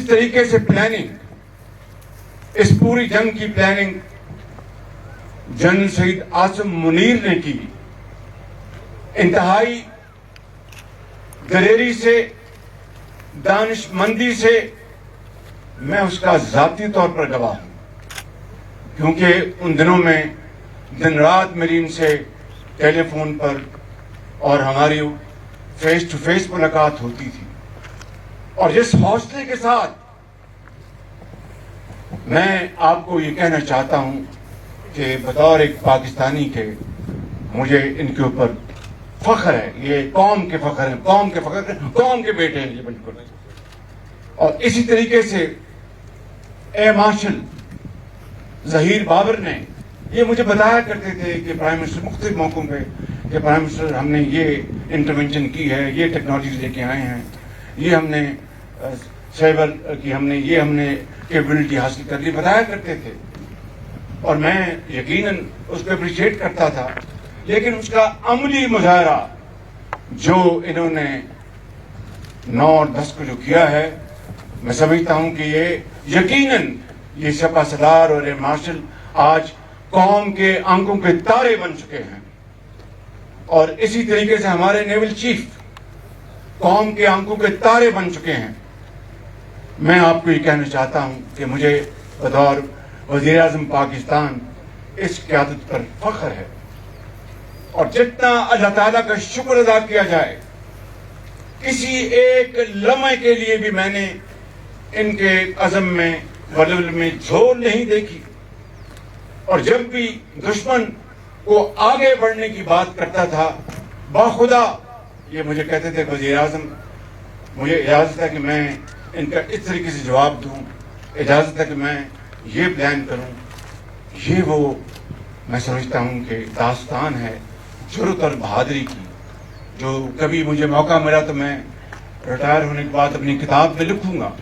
जिस तरीके से प्लानिंग, इस पूरी जंग की प्लानिंग जनरल शहीद आसिम मुनीर ने की, इंतहाई दलेरी से, दानिशमंदी से, मैं उसका ज़ाती तौर पर गवाह हूं, क्योंकि उन दिनों में दिन रात मेरी इनसे टेलीफोन पर और हमारी फेस टू फेस मुलाकात होती थी। और जिस हौसले के साथ मैं आपको ये कहना चाहता हूं कि बतौर एक पाकिस्तानी के मुझे इनके ऊपर फख्र है, ये कौम के फख्र हैं, कौम के फख्र, कौम के बेटे हैं ये बिल्कुल। और इसी तरीके से एयर मार्शल ज़हीर बाबर ने ये मुझे बताया करते थे कि प्राइम मिनिस्टर मुख्तलिफ मौकों पे कि प्राइम मिनिस्टर हमने ये इंटरवेंशन की है, ये टेक्नोलॉजी लेके आए हैं, ये हमने साइबर की हमने कैपेबिलिटी हासिल कर ली, बताया करते थे। और मैं यकीनन उसको अप्रिशिएट करता था, लेकिन उसका अमली मुजाहरा जो इन्होंने 9 और 10 को जो किया है, मैं समझता हूं कि ये यकीनन ये सपा सलार और एयर मार्शल आज कौम के आंखों के तारे बन चुके हैं। और इसी तरीके से हमारे नेवल चीफ कौम के आंखों के तारे बन चुके हैं। मैं आपको ये कहना चाहता हूं कि मुझे बतौर वज़ीर आज़म पाकिस्तान इस क़यादत पर फख्र है, और जितना अल्लाह ताला का शुक्र अदा किया जाए, किसी एक लम्हे के लिए भी मैंने इनके अज़म में वलवल में झोल नहीं देखी। और जब भी दुश्मन को आगे बढ़ने की बात करता था, बाखुदा ये मुझे कहते थे वज़ीर आज़म मुझे इजाज़त है कि मैं इनका इस तरीके से जवाब दूं, इजाज़त है कि मैं ये प्लान करूं। ये वो मैं समझता हूं कि दास्तान है जुर्रत और बहादुरी की, जो कभी मुझे मौका मिला तो मैं रिटायर होने के बाद अपनी किताब में लिखूंगा।